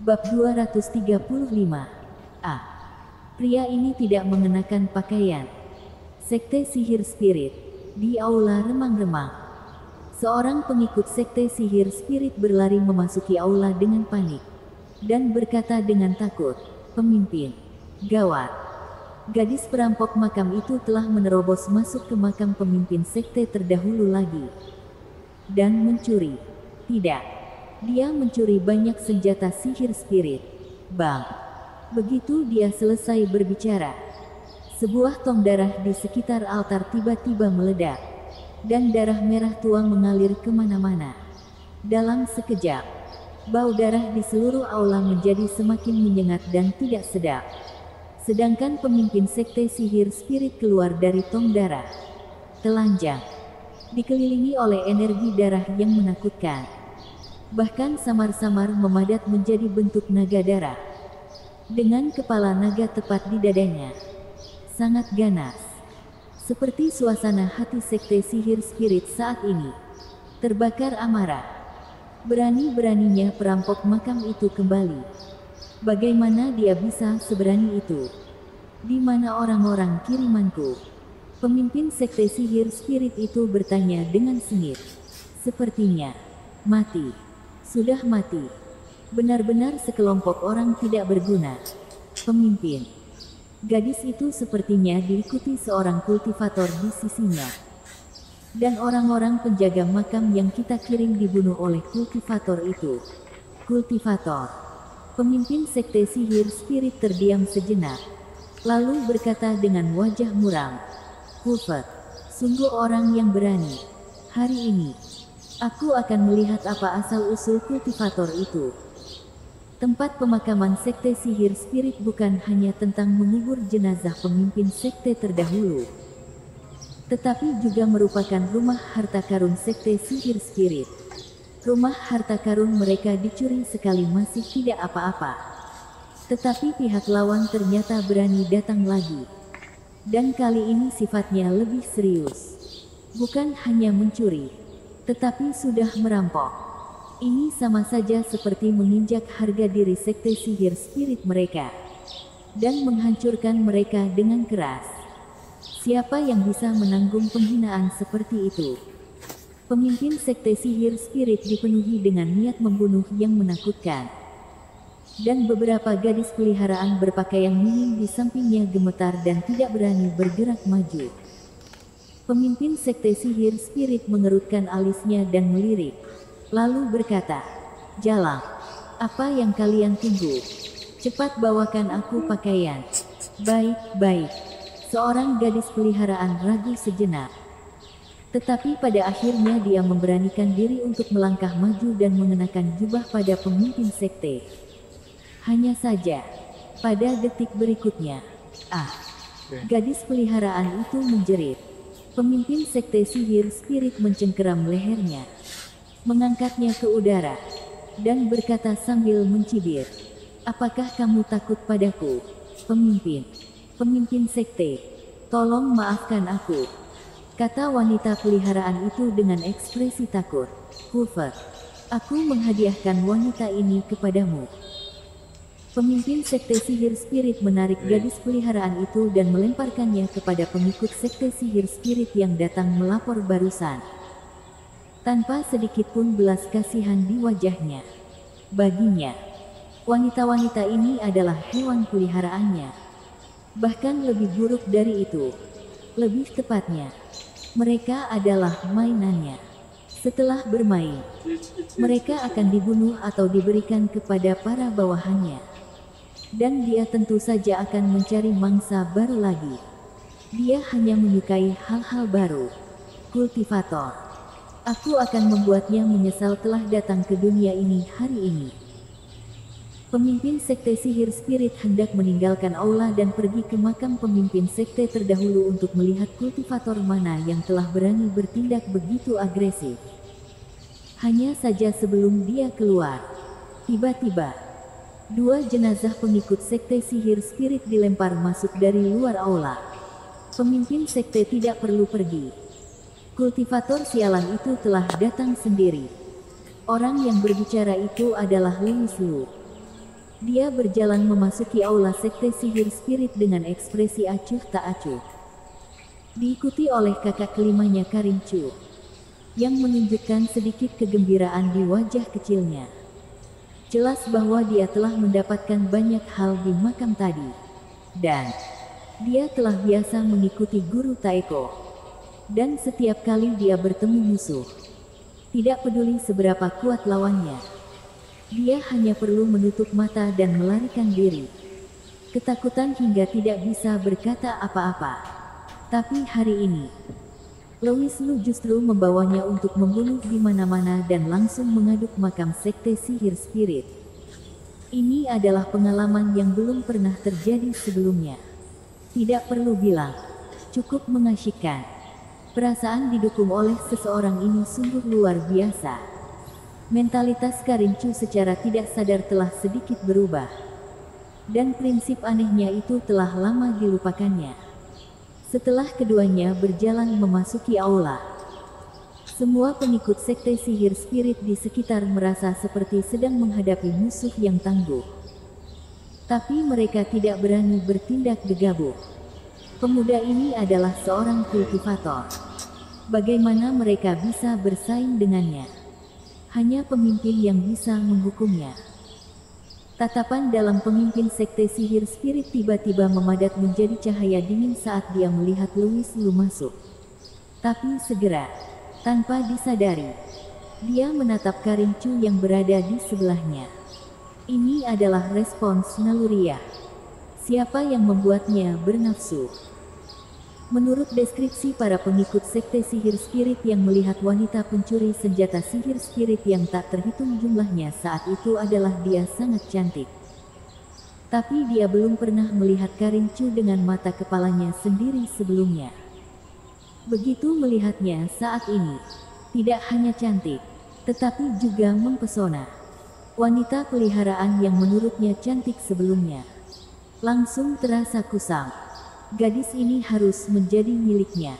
Bab 235. A. Pria ini tidak mengenakan pakaian. Sekte Sihir Spirit. Di aula remang-remang. Seorang pengikut sekte sihir spirit berlari memasuki aula dengan panik. Dan berkata dengan takut, "Pemimpin, gawat. Gadis perampok makam itu telah menerobos masuk ke makam pemimpin sekte terdahulu lagi. Dan mencuri. Tidak. Dia mencuri banyak senjata sihir spirit. Bang." Begitu dia selesai berbicara, sebuah tong darah di sekitar altar tiba-tiba meledak, dan darah merah tua mengalir kemana-mana. Dalam sekejap, bau darah di seluruh aula menjadi semakin menyengat dan tidak sedap. Sedangkan pemimpin sekte sihir spirit keluar dari tong darah, telanjang, dikelilingi oleh energi darah yang menakutkan. Bahkan samar-samar memadat menjadi bentuk naga darah. Dengan kepala naga tepat di dadanya. Sangat ganas. Seperti suasana hati sekte sihir spirit saat ini. Terbakar amarah. Berani-beraninya perampok makam itu kembali. Bagaimana dia bisa seberani itu? Di mana orang-orang kirimanku? Pemimpin sekte sihir spirit itu bertanya dengan sengit. Sepertinya mati. Sudah mati. Benar-benar sekelompok orang tidak berguna. Pemimpin. Gadis itu sepertinya diikuti seorang kultivator di sisinya. Dan orang-orang penjaga makam yang kita kirim dibunuh oleh kultivator itu. Kultivator. Pemimpin sekte sihir spirit terdiam sejenak. Lalu berkata dengan wajah muram. "Kulfat, sungguh orang yang berani. Hari ini, aku akan melihat apa asal-usul kultivator itu." Tempat pemakaman sekte sihir spirit bukan hanya tentang mengubur jenazah pemimpin sekte terdahulu, tetapi juga merupakan rumah harta karun sekte sihir spirit. Rumah harta karun mereka dicuri sekali masih tidak apa-apa. Tetapi pihak lawan ternyata berani datang lagi. Dan kali ini sifatnya lebih serius. Bukan hanya mencuri, tetapi sudah merampok. Ini sama saja seperti menginjak harga diri sekte sihir spirit mereka. Dan menghancurkan mereka dengan keras. Siapa yang bisa menanggung penghinaan seperti itu? Pemimpin sekte sihir spirit dipenuhi dengan niat membunuh yang menakutkan. Dan beberapa gadis peliharaan berpakaian minim di sampingnya gemetar dan tidak berani bergerak maju. Pemimpin sekte sihir spirit mengerutkan alisnya dan melirik. Lalu berkata, "Jalang, apa yang kalian tunggu? Cepat bawakan aku pakaian." "Baik." Seorang gadis peliharaan ragu sejenak. Tetapi pada akhirnya dia memberanikan diri untuk melangkah maju dan mengenakan jubah pada pemimpin sekte. Hanya saja, pada detik berikutnya, gadis peliharaan itu menjerit. Pemimpin sekte sihir spirit mencengkeram lehernya, mengangkatnya ke udara, dan berkata sambil mencibir, "Apakah kamu takut padaku, pemimpin sekte? Tolong maafkan aku," kata wanita peliharaan itu dengan ekspresi takut. "Kulfat, aku menghadiahkan wanita ini kepadamu." Pemimpin sekte sihir spirit menarik gadis peliharaan itu dan melemparkannya kepada pengikut sekte sihir spirit yang datang melapor barusan. Tanpa sedikit pun belas kasihan di wajahnya. Baginya, wanita-wanita ini adalah hewan peliharaannya. Bahkan lebih buruk dari itu. Lebih tepatnya, mereka adalah mainannya. Setelah bermain, mereka akan dibunuh atau diberikan kepada para bawahannya. Dan dia tentu saja akan mencari mangsa baru lagi. Dia hanya menyukai hal-hal baru. Kultivator. Aku akan membuatnya menyesal telah datang ke dunia ini hari ini. Pemimpin sekte sihir spirit hendak meninggalkan aula dan pergi ke makam pemimpin sekte terdahulu untuk melihat kultivator mana yang telah berani bertindak begitu agresif. Hanya saja sebelum dia keluar, tiba-tiba, dua jenazah pengikut sekte sihir spirit dilempar masuk dari luar aula. Pemimpin sekte tidak perlu pergi. Kultivator sialan itu telah datang sendiri. Orang yang berbicara itu adalah Louis Lu. Dia berjalan memasuki aula sekte sihir spirit dengan ekspresi acuh tak acuh. Diikuti oleh kakak kelimanya Karin Chu, yang menunjukkan sedikit kegembiraan di wajah kecilnya. Jelas bahwa dia telah mendapatkan banyak hal di makam tadi. Dan dia telah biasa mengikuti guru Taeko. Dan setiap kali dia bertemu musuh, tidak peduli seberapa kuat lawannya, dia hanya perlu menutup mata dan melarikan diri. Ketakutan hingga tidak bisa berkata apa-apa. Tapi hari ini, Louis Lu justru membawanya untuk membunuh di mana-mana dan langsung mengaduk makam sekte sihir spirit. Ini adalah pengalaman yang belum pernah terjadi sebelumnya. Tidak perlu bilang, cukup mengasyikkan. Perasaan didukung oleh seseorang ini sungguh luar biasa. Mentalitas Karin Chu secara tidak sadar telah sedikit berubah. Dan prinsip anehnya itu telah lama dilupakannya. Setelah keduanya berjalan memasuki aula, semua pengikut sekte sihir spirit di sekitar merasa seperti sedang menghadapi musuh yang tangguh. Tapi mereka tidak berani bertindak gegabah. Pemuda ini adalah seorang kultivator. Bagaimana mereka bisa bersaing dengannya? Hanya pemimpin yang bisa menghukumnya. Tatapan dalam pemimpin sekte sihir spirit tiba-tiba memadat menjadi cahaya dingin saat dia melihat Louis Lu masuk. Tapi segera, tanpa disadari, dia menatap Karin Chu yang berada di sebelahnya. Ini adalah respons naluriah. Siapa yang membuatnya bernafsu? Menurut deskripsi para pengikut sekte sihir spirit yang melihat wanita pencuri senjata sihir spirit yang tak terhitung jumlahnya saat itu adalah dia sangat cantik. Tapi dia belum pernah melihat Karin Chu dengan mata kepalanya sendiri sebelumnya. Begitu melihatnya saat ini, tidak hanya cantik, tetapi juga mempesona. Wanita peliharaan yang menurutnya cantik sebelumnya langsung terasa kusam. Gadis ini harus menjadi miliknya.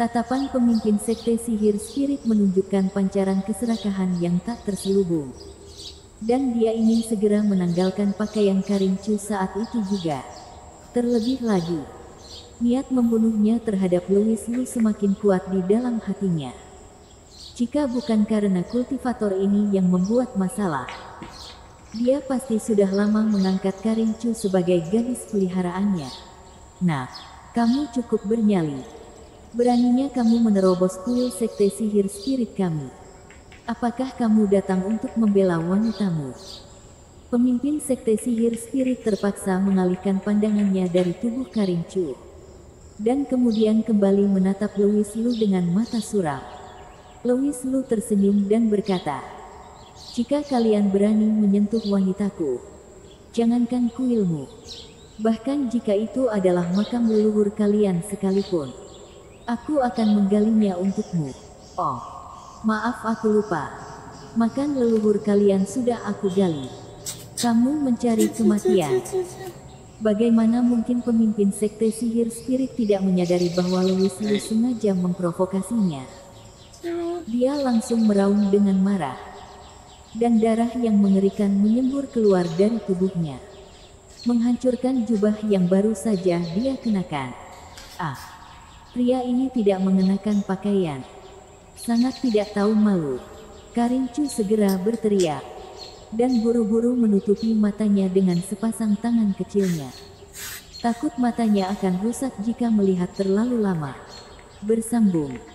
Tatapan pemimpin sekte sihir spirit menunjukkan pancaran keserakahan yang tak terselubung. Dan dia ingin segera menanggalkan pakaian Karin Chu saat itu juga. Terlebih lagi, niat membunuhnya terhadap Louis Lu semakin kuat di dalam hatinya. Jika bukan karena kultivator ini yang membuat masalah, dia pasti sudah lama mengangkat Karin Chu sebagai gadis peliharaannya. Nah, kamu cukup bernyali. Beraninya kamu menerobos kuil sekte sihir spirit kami. Apakah kamu datang untuk membela wanitamu? Pemimpin sekte sihir spirit terpaksa mengalihkan pandangannya dari tubuh Karin Chu. Dan kemudian kembali menatap Louis Lu dengan mata suram. Louis Lu tersenyum dan berkata, "Jika kalian berani menyentuh wanitaku, jangankan kuilmu. Bahkan jika itu adalah makam leluhur kalian sekalipun, aku akan menggalinya untukmu." Oh, maaf aku lupa. Makam leluhur kalian sudah aku gali. Kamu mencari kematian. Bagaimana mungkin pemimpin sekte sihir spirit tidak menyadari bahwa Louis Lu sengaja memprovokasinya? Dia langsung meraung dengan marah. Dan darah yang mengerikan menyembur keluar dari tubuhnya, menghancurkan jubah yang baru saja dia kenakan. Ah, pria ini tidak mengenakan pakaian. Sangat tidak tahu malu. Karin Chu segera berteriak. Dan buru-buru menutupi matanya dengan sepasang tangan kecilnya. Takut matanya akan rusak jika melihat terlalu lama. Bersambung.